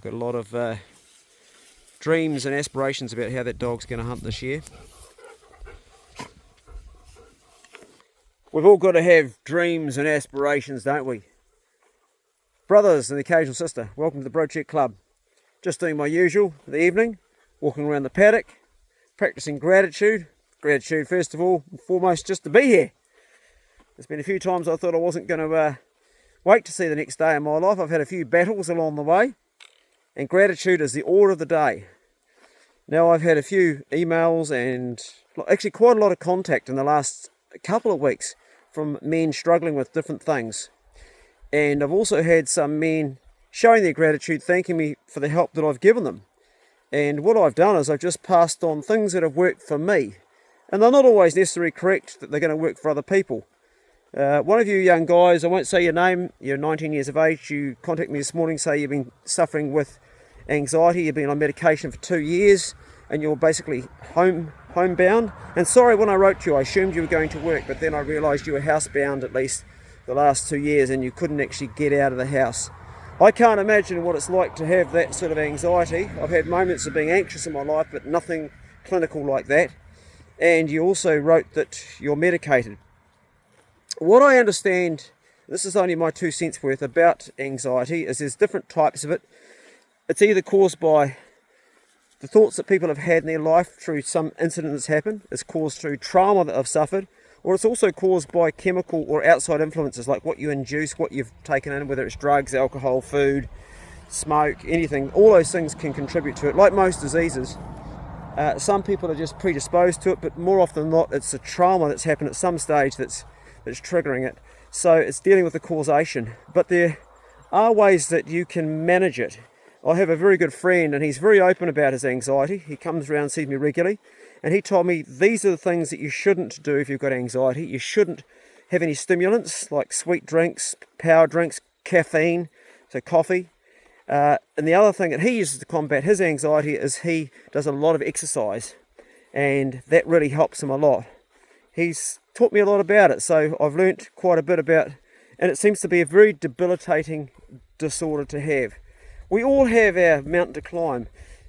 Got a lot of dreams and aspirations about how that dog's going to hunt this year. We've all got to have dreams and aspirations, don't we? Brothers and the occasional sister, welcome to the Brocheck Club. Just doing my usual in the evening, walking around the paddock, practicing gratitude. Gratitude, first of all and foremost, just to be here. There's been a few times I thought I wasn't going to wait to see the next day in my life. I've had a few battles along the way, and gratitude is the order of the day. Now, I've had a few emails and actually quite a lot of contact in the last couple of weeks from men struggling with different things. And I've also had some men showing their gratitude, thanking me for the help that I've given them. And what I've done is I've just passed on things that have worked for me. And they're not always necessarily correct that they're going to work for other people. One of you young guys, I won't say your name, you're 19 years of age, you contacted me this morning, say you've been suffering with anxiety, you've been on medication for 2 years, and you're basically homebound. And sorry, when I wrote to you, I assumed you were going to work, but then I realised you were housebound at least the last 2 years, and you couldn't actually get out of the house. I can't imagine what it's like to have that sort of anxiety. I've had moments of being anxious in my life, but nothing clinical like that. And you also wrote that you're medicated. What I understand, this is only my 2 cents worth about anxiety, is there's different types of it. It's either caused by the thoughts that people have had in their life through some incident that's happened, it's caused through trauma that they've suffered, or it's also caused by chemical or outside influences like what you induce, what you've taken in, whether it's drugs, alcohol, food, smoke, anything. All those things can contribute to it. Like most diseases, some people are just predisposed to it, but more often than not, it's a trauma that's happened at some stage that's triggering it. So it's dealing with the causation. But there are ways that you can manage it. I have a very good friend, and he's very open about his anxiety. He comes around and sees me regularly, and he told me these are the things that you shouldn't do if you've got anxiety. You shouldn't have any stimulants like sweet drinks, power drinks, caffeine, so coffee. And the other thing that he uses to combat his anxiety is he does a lot of exercise, and that really helps him a lot. He's taught me a lot about it, so I've learnt quite a bit about, and it seems to be a very debilitating disorder to have. We all have our mountain to climb.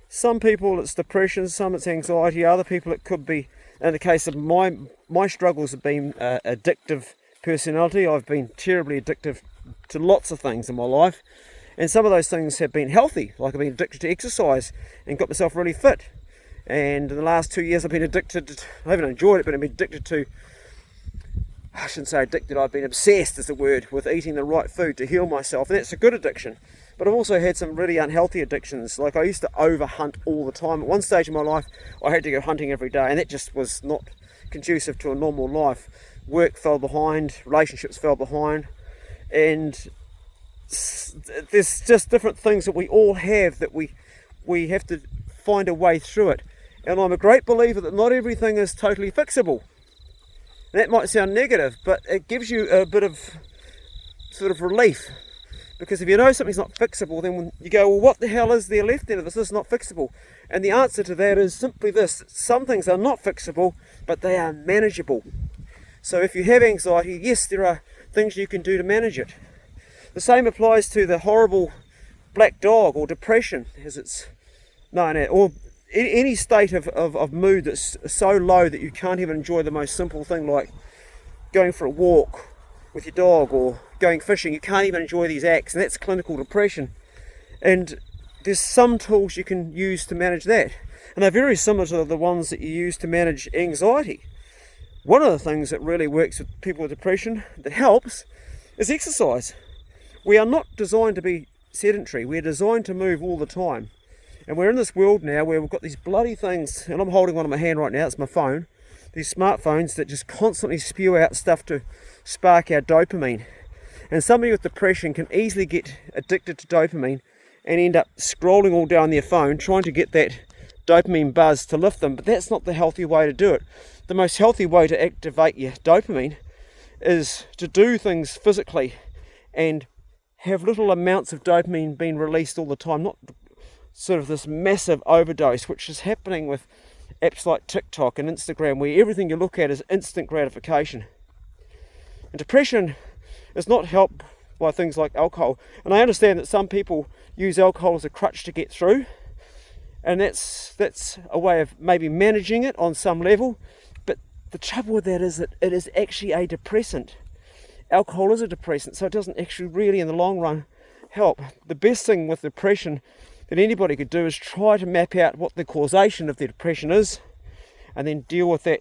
Some people it's depression, some it's anxiety, other people it could be, in the case of my struggles have been addictive personality. I've been terribly addictive to lots of things in my life, and some of those things have been healthy, like I've been addicted to exercise and got myself really fit. And in the last 2 years I've been addicted, I haven't enjoyed it, but I've been addicted to, I shouldn't say addicted, I've been obsessed is the word, with eating the right food to heal myself, and that's a good addiction. But I've also had some really unhealthy addictions. Like I used to over-hunt all the time. At one stage in my life, I had to go hunting every day, and that just was not conducive to a normal life. Work fell behind, relationships fell behind, and there's just different things that we all have that we have to find a way through it. And I'm a great believer that not everything is totally fixable. And that might sound negative, but it gives you a bit of sort of relief. Because if you know something's not fixable, then when you go, well, what the hell is there left then if this is not fixable? And the answer to that is simply this: some things are not fixable, but they are manageable. So if you have anxiety, yes, there are things you can do to manage it. The same applies to the horrible black dog, or depression, as it's known, or any state of mood that's so low that you can't even enjoy the most simple thing like going for a walk with your dog or going fishing. You can't even enjoy these acts, and that's clinical depression. And there's some tools you can use to manage that, and they're very similar to the ones that you use to manage anxiety. One of the things that really works with people with depression that helps is exercise. We are not designed to be sedentary, we're designed to move all the time. And we're in this world now where we've got these bloody things, and I'm holding one in my hand right now, it's my phone, these smartphones that just constantly spew out stuff to spark our dopamine. And somebody with depression can easily get addicted to dopamine and end up scrolling all down their phone trying to get that dopamine buzz to lift them, but that's not the healthy way to do it. The most healthy way to activate your dopamine is to do things physically and have little amounts of dopamine being released all the time, not sort of this massive overdose, which is happening with apps like TikTok and Instagram, where everything you look at is instant gratification. And depression is not helped by things like alcohol. And I understand that some people use alcohol as a crutch to get through, and that's a way of maybe managing it on some level. But the trouble with that is that it is actually a depressant. Alcohol is a depressant, so it doesn't actually really in the long run help. The best thing with depression that anybody could do is try to map out what the causation of the depression is, and then deal with that,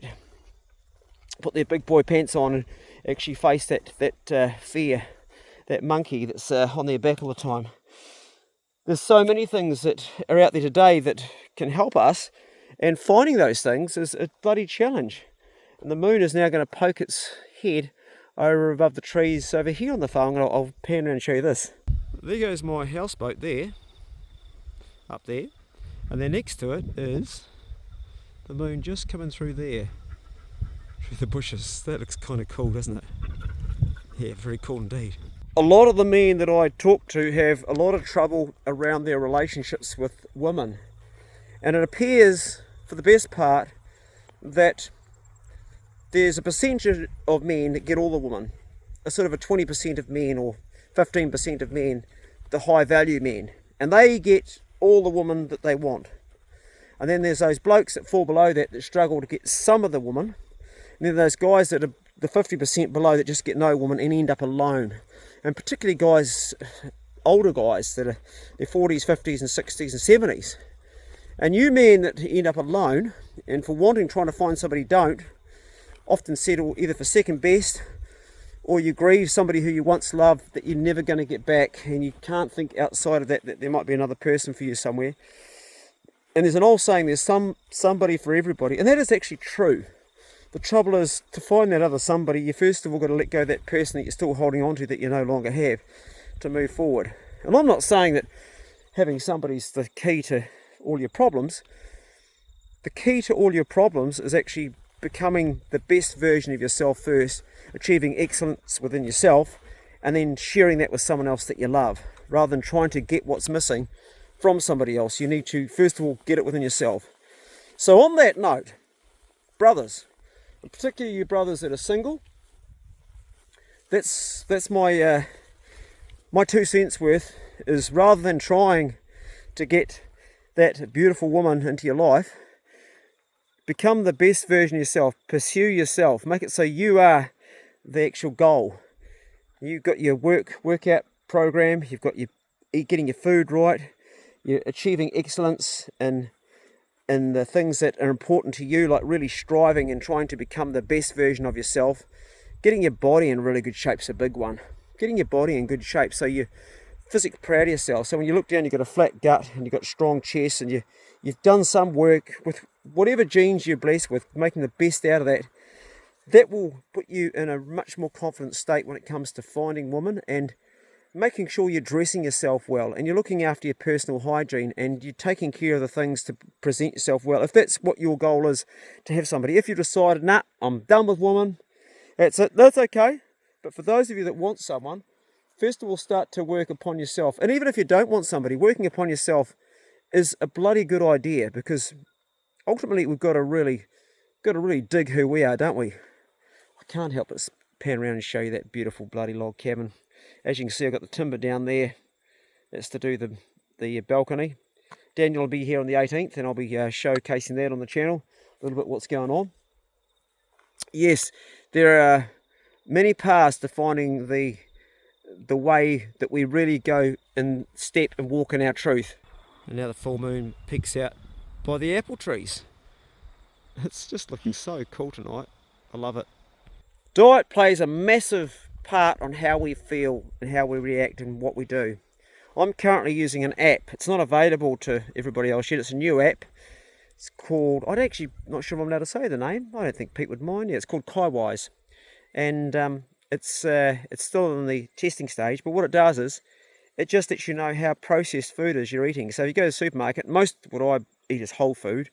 put their big boy pants on and actually face that fear, that monkey that's on their back all the time. There's so many things that are out there today that can help us, and finding those things is a bloody challenge. And the moon is now going to poke its head over above the trees over here on the farm, and I'll pan around and show you this. There goes my houseboat there, up there, and then next to it is the moon just coming through there, through the bushes. That looks kind of cool, doesn't it? Yeah, very cool indeed. A lot of the men that I talk to have a lot of trouble around their relationships with women, and it appears, for the best part, that there's a percentage of men that get all the women, a sort of a 20% of men or 15% of men, the high value men, and they get all the women that they want. And then there's those blokes that fall below that struggle to get some of the woman, and then those guys that are the 50% below that just get no woman and end up alone. And particularly guys, older guys that are their 40s, 50s and 60s and 70s. And you men that end up alone, and for wanting, trying to find somebody don't, often settle either for second best, or you grieve somebody who you once loved that you're never going to get back, and you can't think outside of that there might be another person for you somewhere. And there's an old saying, there's somebody for everybody, and that is actually true. The trouble is, to find that other somebody, you first of all got to let go of that person that you're still holding on to that you no longer have, to move forward. And I'm not saying that having somebody's the key to all your problems. The key to all your problems is actually becoming the best version of yourself first, achieving excellence within yourself, and then sharing that with someone else that you love, rather than trying to get what's missing from somebody else. You need to first of all get it within yourself. So on that note, brothers, and particularly you brothers that are single, that's my my 2 cents worth, is rather than trying to get that beautiful woman into your life, become the best version of yourself, pursue yourself, make it so you are the actual goal. You've got your workout program, you've got your getting your food right, you're achieving excellence in the things that are important to you, like really striving and trying to become the best version of yourself. Getting your body in really good shape is a big one. Getting your body in good shape so you're physically proud of yourself. So when you look down, you've got a flat gut and you've got strong chest, and you've done some work with whatever genes you're blessed with, making the best out of that. That will put you in a much more confident state when it comes to finding women, and making sure you're dressing yourself well, and you're looking after your personal hygiene, and you're taking care of the things to present yourself well. If that's what your goal is, to have somebody, if you've decided, nah, I'm done with women, that's it, that's okay. But for those of you that want someone, first of all, start to work upon yourself. And even if you don't want somebody, working upon yourself is a bloody good idea, because ultimately we've got to really dig who we are, don't we? I can't help but pan around and show you that beautiful bloody log cabin. As you can see, I've got the timber down there. That's to do the balcony. Daniel will be here on the 18th, and I'll be showcasing that on the channel, a little bit what's going on. Yes, there are many paths to finding the way that we really go and step and walk in our truth. And now the full moon peeks out by the apple trees. It's just looking so cool tonight. I love it. Diet plays a massive part on how we feel and how we react and what we do. I'm currently using an app. It's not available to everybody else yet. It's a new app. It's called, I'm actually not sure if I'm allowed to say the name. I don't think Pete would mind. Yeah, it's called Kaiwise. And it's still in the testing stage, but what it does is it just lets you know how processed food is you're eating. So if you go to the supermarket, most of what I eat is whole food.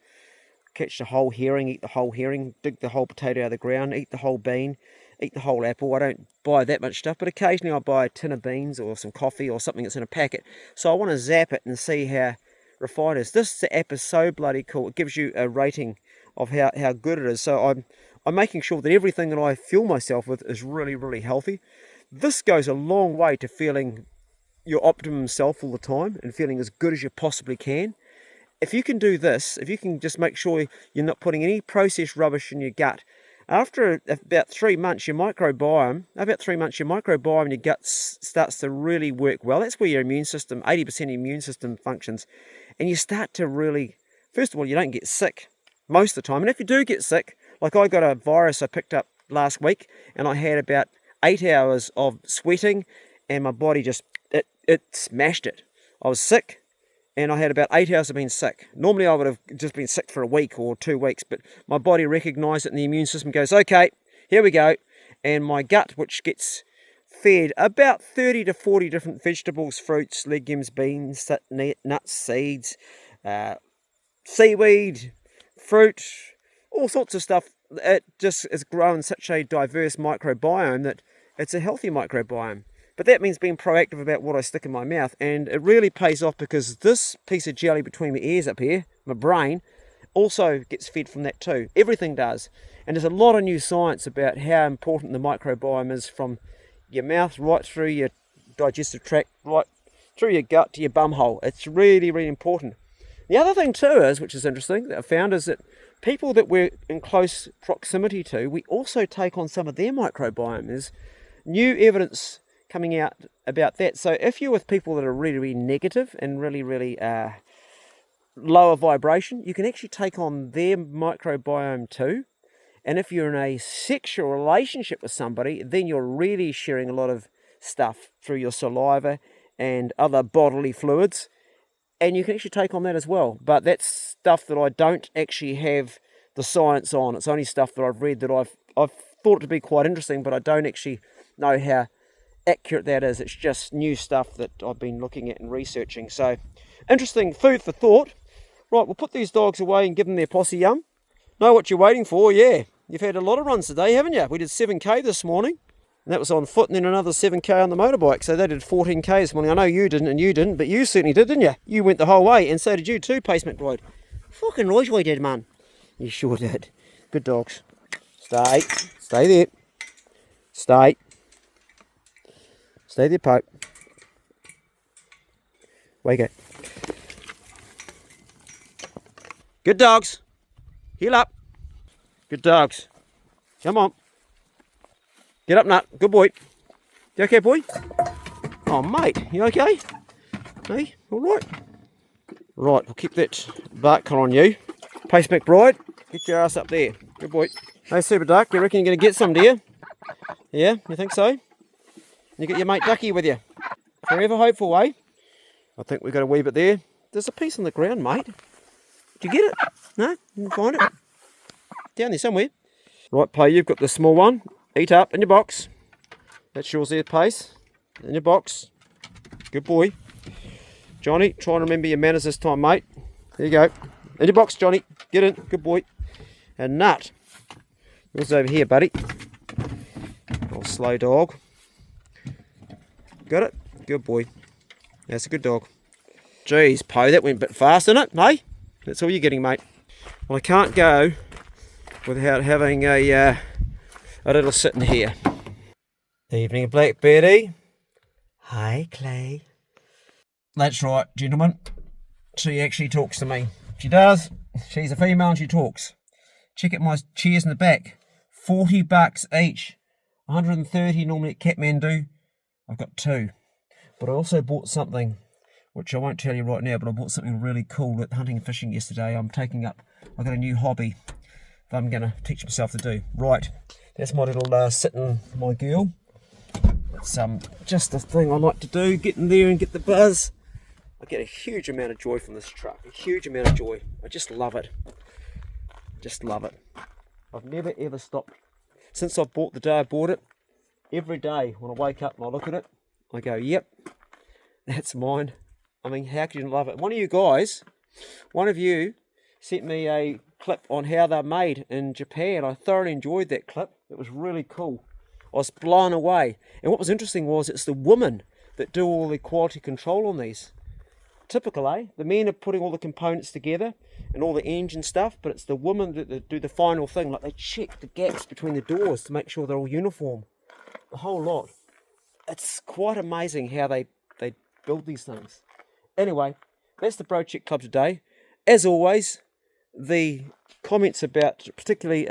Catch the whole herring, eat the whole herring, dig the whole potato out of the ground, eat the whole bean, eat the whole apple. I don't buy that much stuff, but occasionally I buy a tin of beans or some coffee or something that's in a packet. So I want to zap it and see how refined it is. This app is so bloody cool. It gives you a rating of how good it is. So I'm making sure that everything that I fuel myself with is really, really healthy. This goes a long way to feeling your optimum self all the time and feeling as good as you possibly can. If you can do this, if you can just make sure you're not putting any processed rubbish in your gut, after about 3 months, your microbiome in your gut starts to really work well. That's where your immune system, 80% of your immune system functions. And you start to really, first of all, you don't get sick most of the time. And if you do get sick, like I got a virus I picked up last week, and I had about 8 hours of sweating, and my body just, it smashed it. I was sick, and I had about 8 hours of being sick. Normally I would have just been sick for a week or 2 weeks, but my body recognised it, and the immune system goes, okay, here we go. And my gut, which gets fed about 30 to 40 different vegetables, fruits, legumes, beans, nuts, seeds, seaweed, fruit, all sorts of stuff. It just has grown such a diverse microbiome that it's a healthy microbiome. But that means being proactive about what I stick in my mouth. And it really pays off, because this piece of jelly between my ears up here, my brain, also gets fed from that too. Everything does. And there's a lot of new science about how important the microbiome is, from your mouth right through your digestive tract, right through your gut to your bumhole. It's really, really important. The other thing too is, which is interesting, that I found, is that people that we're in close proximity to, we also take on some of their microbiome. There's new evidence coming out about that. So if you're with people that are really, really negative and really, really lower vibration, you can actually take on their microbiome too. And if you're in a sexual relationship with somebody, then you're really sharing a lot of stuff through your saliva and other bodily fluids, and you can actually take on that as well. But that's stuff that I don't actually have the science on. It's only stuff that I've read that I've thought to be quite interesting, but I don't actually know how accurate that is. It's just new stuff that I've been looking at and researching. So interesting food for thought. Right, we'll put these dogs away and give them their posse yum. Know what you're waiting for? Yeah, you've had a lot of runs today, haven't you? We did 7k this morning, and that was on foot, and then another 7k on the motorbike. So they did 14k this morning. I know you didn't, and you didn't, but you certainly did, didn't you? You went the whole way, and so did you too, Pace McBride. Fucking right we did, man. You sure did. Good dogs. Stay there. Stay there, Pope. Wake it. Good dogs. Heel up. Good dogs. Come on. Get up, Nut. Good boy. You okay, boy? Oh, mate. You okay? Hey, all right? Right, we'll keep that bark collar on you. Pace McBride, get your ass up there. Good boy. Hey, Super Duck, you reckon you're going to get some, do you? Yeah, you think so? You got your mate Ducky with you. Forever hopeful, eh? I think we've got a wee bit there. There's a piece on the ground, mate. Did you get it? No? You didn't find it? Down there somewhere. Right, Pay, you've got the small one. Eat up in your box. That's yours there, Pace. In your box. Good boy. Johnny, try and remember your manners this time, mate. There you go. In your box, Johnny. Get in. Good boy. And Nut. Yours over here, buddy. Oh, slow dog. Got it? Good boy. That's a good dog. Jeez, Poe, that went a bit fast, didn't it? Hey? That's all you're getting, mate. Well, I can't go without having a little sit in here. Evening, Blackbirdie. Hi, Clay. That's right, gentlemen. She actually talks to me. She does. She's a female and she talks. Check out my chairs in the back. $40 each. 130 normally at Kathmandu. I've got 2. But I also bought something, which I won't tell you right now, but I bought something really cool at hunting and fishing yesterday. I've got a new hobby that I'm going to teach myself to do. Right, that's my little sitting, my girl. It's just a thing I like to do, get in there and get the buzz. I get a huge amount of joy from this truck, a huge amount of joy. I just love it. Just love it. I've never ever stopped. Since I bought the day I bought it, every day when I wake up and I look at it, I go, yep, that's mine. I mean, how could you love it? One of you sent me a clip on how they're made in Japan. I thoroughly enjoyed that clip. It was really cool. I was blown away. And what was interesting was it's the women that do all the quality control on these. Typical, eh? The men are putting all the components together and all the engine stuff, but it's the women that do the final thing. Like they check the gaps between the doors to make sure they're all uniform. The whole lot. it's quite amazing how they build these things. Anyway, that's the Bro Check Club today. As always, the comments about particularly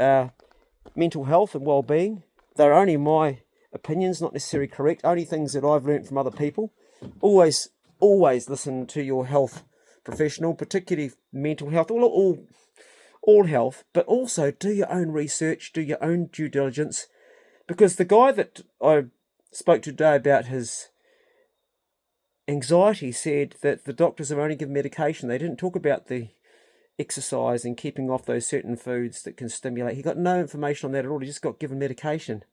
mental health and well-being, they're only my opinions, not necessarily correct, only things that I've learnt from other people. Always listen to your health professional, particularly mental health, all health, but also do your own research, do your own due diligence, because the guy that I spoke to today about his anxiety said that the doctors have only given medication. They didn't talk about the exercise and keeping off those certain foods that can stimulate. He got no information on that at all. He just got given medication.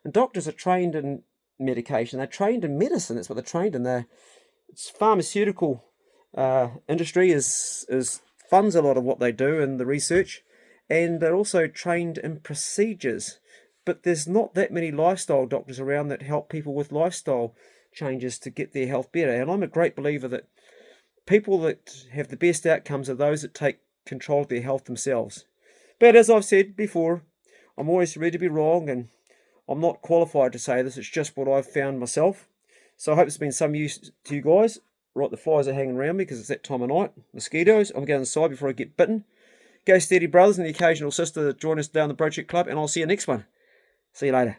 And doctors are trained in medication. They're trained in medicine. That's what they're trained in. It's pharmaceutical industry is funds a lot of what they do and the research, and they're also trained in procedures. But there's not that many lifestyle doctors around that help people with lifestyle changes to get their health better. And I'm a great believer that people that have the best outcomes are those that take control of their health themselves. But as I've said before, I'm always ready to be wrong, and I'm not qualified to say this. It's just what I've found myself. So I hope it's been some use to you guys. Right, the flies are hanging around me because it's that time of night. Mosquitoes. I'm going inside before I get bitten. Go steady, brothers, and the occasional sister that join us down the Bro Check Club, and I'll see you next one. See you later.